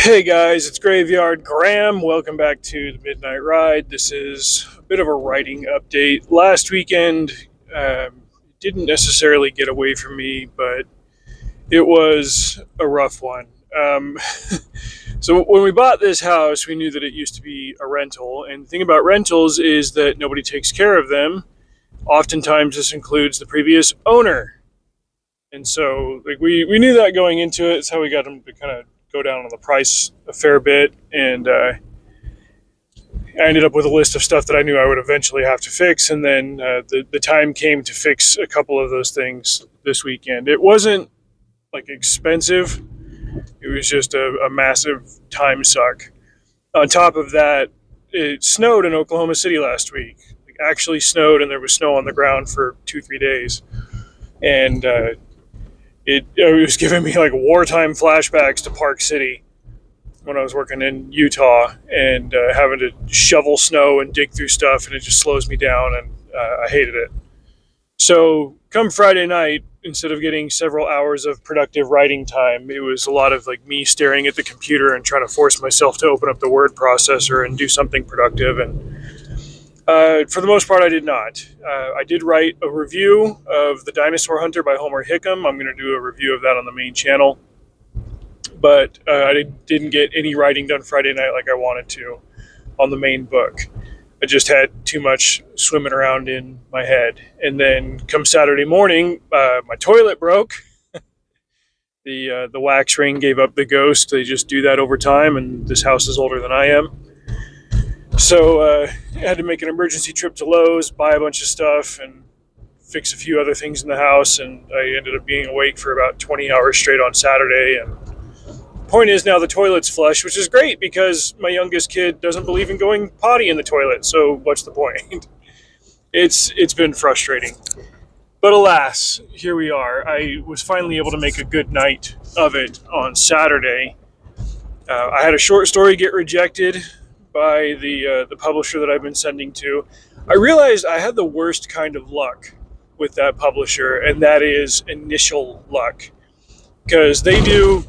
Hey guys, it's Graveyard Graham. Welcome back to the Midnight Ride. This is a bit of a writing update. Last weekend didn't necessarily get away from me, but it was a rough one. So when we bought this house, we knew that it used to be a rental. And the thing about rentals is that nobody takes care of them. Oftentimes this includes the previous owner. And so we knew that going into it. It's how we got them to kind of go down on the price a fair bit, and I ended up with a list of stuff that I knew I would eventually have to fix, and then the time came to fix a couple of those things this weekend. It wasn't like expensive, it was just a massive time suck. On top of that, it snowed in Oklahoma City last week. It actually snowed, and there was snow on the ground for 2-3 days, and it was giving me like wartime flashbacks to Park City when I was working in Utah and having to shovel snow and dig through stuff, and it just slows me down, and I hated it. So come Friday night, instead of getting several hours of productive writing time, it was a lot of like me staring at the computer and trying to force myself to open up the word processor and do something productive. And for the most part, I did not. I did write a review of The Dinosaur Hunter by Homer Hickam. I'm going to do a review of that on the main channel. But I didn't get any writing done Friday night like I wanted to on the main book. I just had too much swimming around in my head. And then come Saturday morning, my toilet broke. The wax ring gave up the ghost. They just do that over time, and this house is older than I am. So I had to make an emergency trip to Lowe's, buy a bunch of stuff, and fix a few other things in the house. And I ended up being awake for about 20 hours straight on Saturday. And the point is now the toilet's flush, which is great because my youngest kid doesn't believe in going potty in the toilet. So what's the point? It's been frustrating. But alas, here we are. I was finally able to make a good night of it on Saturday. I had a short story get rejected by the publisher that I've been sending to. I realized I had the worst kind of luck with that publisher, and that is initial luck, because they do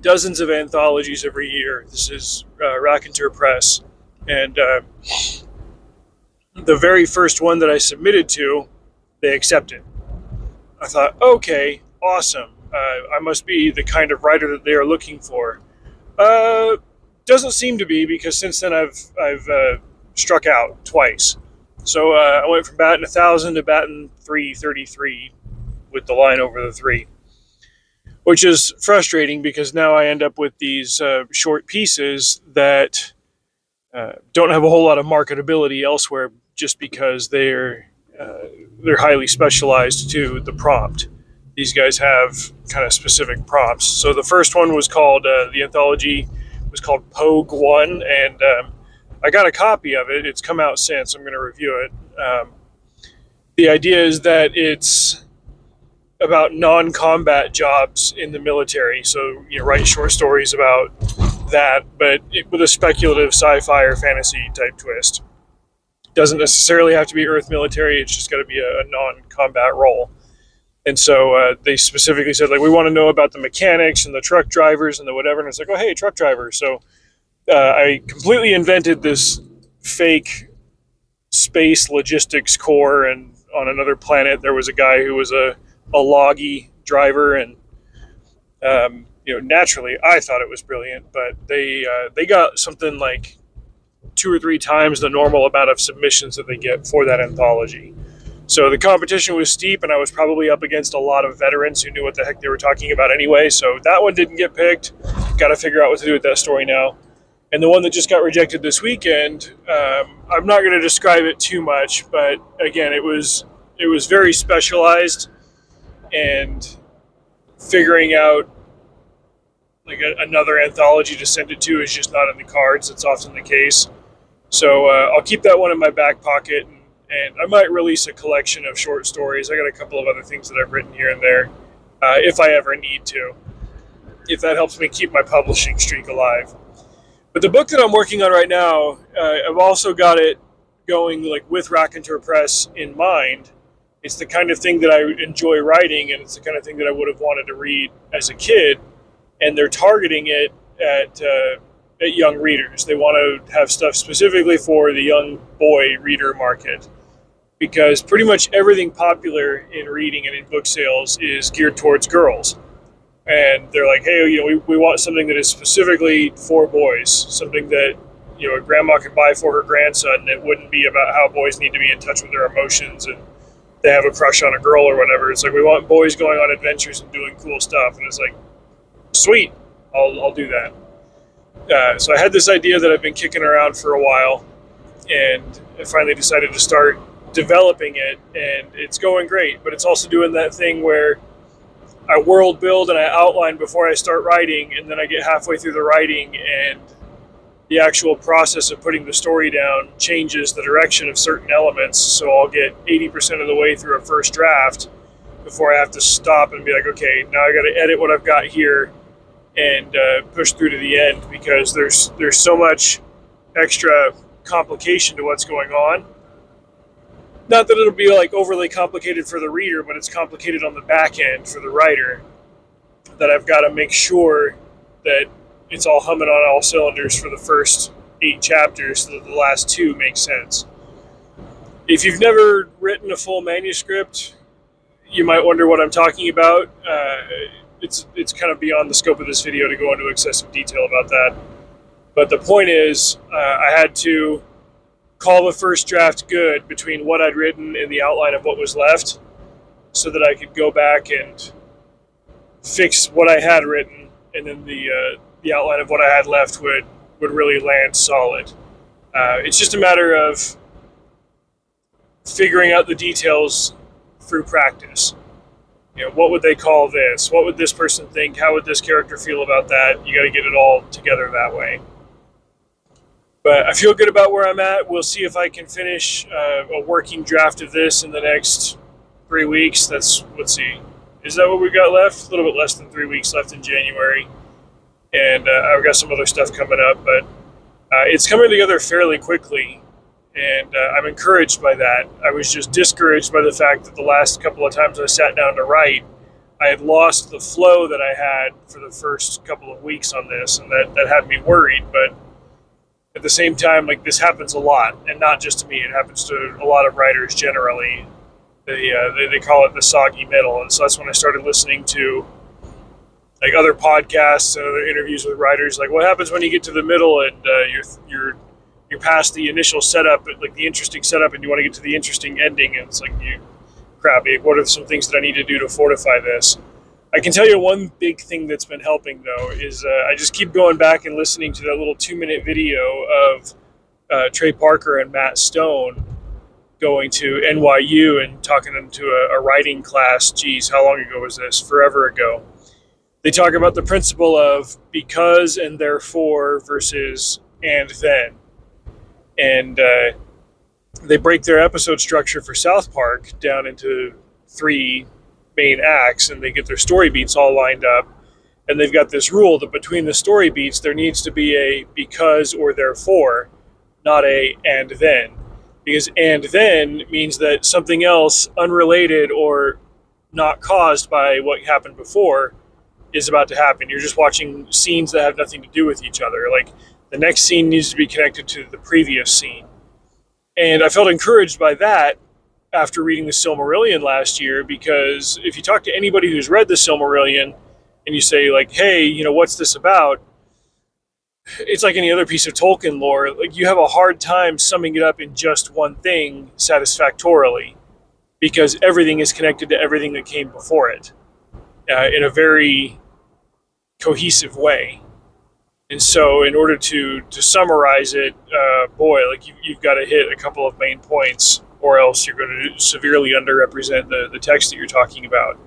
dozens of anthologies every year. This is Raconteur Press, and the very first one that I submitted to, they accepted. I thought, okay, awesome. I must be the kind of writer that they are looking for. Doesn't seem to be, because since then I've struck out twice. So I went from batting 1,000 to batting 333 with the line over the 3, which is frustrating because now I end up with these short pieces that don't have a whole lot of marketability elsewhere, just because they're highly specialized to the prompt. These guys have kind of specific prompts. So the first one was called the anthology was called Pogue 1, and I got a copy of it. It's come out since. I'm going to review it. The idea is that it's about non-combat jobs in the military. So write short stories about that, but with a speculative sci-fi or fantasy type twist. Doesn't necessarily have to be Earth military. It's just got to be a non-combat role. And so they specifically said, we want to know about the mechanics and the truck drivers and the whatever. And it's like, oh, hey, truck drivers. So I completely invented this fake space logistics corps. And on another planet, there was a guy who was a loggy driver. And, naturally, I thought it was brilliant. But they got something like 2 or 3 times the normal amount of submissions that they get for that anthology. So the competition was steep, and I was probably up against a lot of veterans who knew what the heck they were talking about anyway. So that one didn't get picked. Got to figure out what to do with that story now. And the one that just got rejected this weekend, I'm not going to describe it too much, but again, it was very specialized, and figuring out another anthology to send it to is just not in the cards. It's often the case. So I'll keep that one in my back pocket. And I might release a collection of short stories. I got a couple of other things that I've written here and there, if I ever need to, if that helps me keep my publishing streak alive. But the book that I'm working on right now, I've also got it going with Raconteur Press in mind. It's the kind of thing that I enjoy writing, and it's the kind of thing that I would have wanted to read as a kid. And they're targeting it at young readers. They want to have stuff specifically for the young boy reader market, because pretty much everything popular in reading and in book sales is geared towards girls. And they're like, hey, we want something that is specifically for boys, something that a grandma could buy for her grandson. It wouldn't be about how boys need to be in touch with their emotions and they have a crush on a girl or whatever. It's like, we want boys going on adventures and doing cool stuff. And it's like, sweet, I'll do that. So I had this idea that I've been kicking around for a while, and I finally decided to start developing it, and it's going great. But it's also doing that thing where I world build and I outline before I start writing, and then I get halfway through the writing and the actual process of putting the story down changes the direction of certain elements. So I'll get 80% of the way through a first draft before I have to stop and be like, okay, now I got to edit what I've got here and push through to the end, because there's so much extra complication to what's going on. Not that it'll be like overly complicated for the reader, but it's complicated on the back end for the writer, that I've got to make sure that it's all humming on all cylinders for the first 8 chapters so that the last 2 make sense. If you've never written a full manuscript, you might wonder what I'm talking about. It's kind of beyond the scope of this video to go into excessive detail about that. But the point is, I had to call the first draft good between what I'd written and the outline of what was left, so that I could go back and fix what I had written, and then the outline of what I had left would really land solid. It's just a matter of figuring out the details through practice. What would they call this? What would this person think? How would this character feel about that? You got to get it all together that way. But I feel good about where I'm at. We'll see if I can finish a working draft of this in the next 3 weeks. Let's see. Is that what we got left? A little bit less than 3 weeks left in January. And I've got some other stuff coming up, but it's coming together fairly quickly, and I'm encouraged by that. I was just discouraged by the fact that the last couple of times I sat down to write, I had lost the flow that I had for the first couple of weeks on this, and that had me worried. But at the same time, like, this happens a lot, and not just to me. It happens to a lot of writers generally. They call it the soggy middle, and so that's when I started listening to like other podcasts and other interviews with writers. Like, what happens when you get to the middle and you're past the initial setup, like the interesting setup, and you want to get to the interesting ending? And it's like, what are some things that I need to do to fortify this? I can tell you one big thing that's been helping, though, is I just keep going back and listening to that little 2-minute video of Trey Parker and Matt Stone going to NYU and talking to a writing class. Geez, how long ago was this? Forever ago. They talk about the principle of because and therefore versus and then. And they break their episode structure for South Park down into 3 main acts, and they get their story beats all lined up. And they've got this rule that between the story beats, there needs to be a because or therefore, not a and then. Because and then means that something else unrelated or not caused by what happened before is about to happen. You're just watching scenes that have nothing to do with each other. Like, the next scene needs to be connected to the previous scene. And I felt encouraged by that after reading the Silmarillion last year, because if you talk to anybody who's read the Silmarillion and you say, like, hey, what's this about? It's like any other piece of Tolkien lore. Like, you have a hard time summing it up in just one thing satisfactorily, because everything is connected to everything that came before it in a very cohesive way. And so in order to summarize it, you've got to hit a couple of main points, or else you're going to severely underrepresent the text that you're talking about.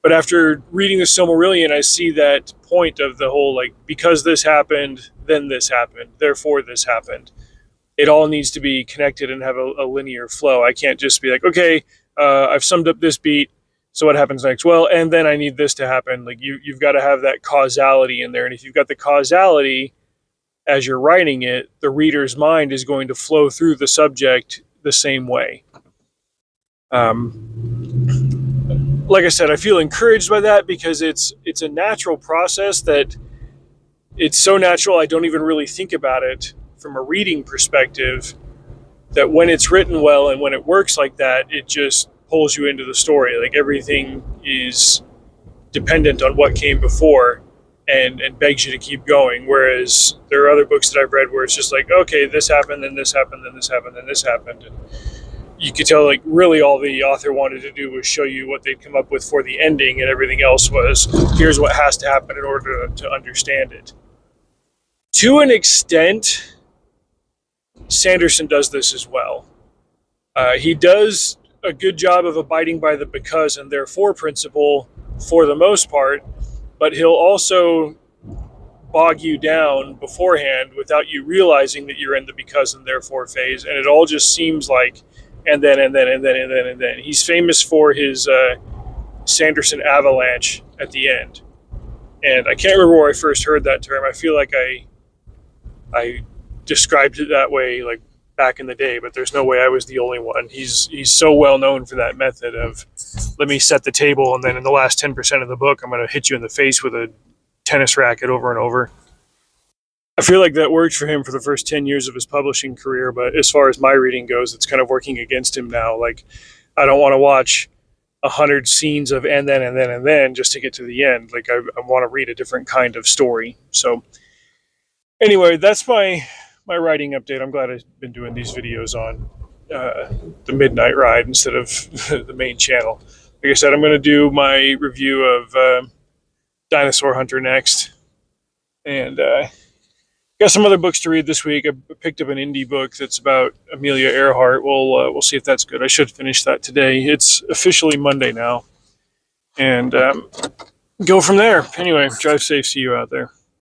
But after reading the Silmarillion, I see that point of the whole, like, because this happened, then this happened, therefore this happened. It all needs to be connected and have a linear flow. I can't just be like, okay, I've summed up this beat, so what happens next? Well, and then I need this to happen. Like, you've got to have that causality in there. And if you've got the causality as you're writing it, the reader's mind is going to flow through the subject the same way. Like I said, I feel encouraged by that, because it's a natural process that it's so natural I don't even really think about it from a reading perspective, that when it's written well and when it works like that, it just pulls you into the story. Like everything is dependent on what came before, and begs you to keep going. Whereas there are other books that I've read where it's just like, okay, this happened, then this happened, then this happened, then this happened. And you could tell like really all the author wanted to do was show you what they'd come up with for the ending, and everything else was, here's what has to happen in order to understand it. To an extent, Sanderson does this as well. He does a good job of abiding by the because and therefore principle for the most part, but he'll also bog you down beforehand without you realizing that you're in the because and therefore phase, and it all just seems like and then. He's famous for his Sanderson avalanche at the end, and I can't remember where I first heard that term. I feel like I described it that way like back in the day, but there's no way I was the only one. He's so well known for that method of, let me set the table, and then in the last 10% of the book, I'm going to hit you in the face with a tennis racket over and over. I feel like that worked for him for the first 10 years of his publishing career, but as far as my reading goes, it's kind of working against him now. Like, I don't want to watch 100 scenes of and then just to get to the end. Like, I want to read a different kind of story. So anyway, that's my writing update. I'm glad I've been doing these videos on the Midnight Ride instead of the main channel. Like I said, I'm going to do my review of Dinosaur Hunter next, and got some other books to read this week. I picked up an indie book that's about Amelia Earhart. We'll see if that's good. I should finish that today. It's officially Monday now, and go from there. Anyway, drive safe. See you out there.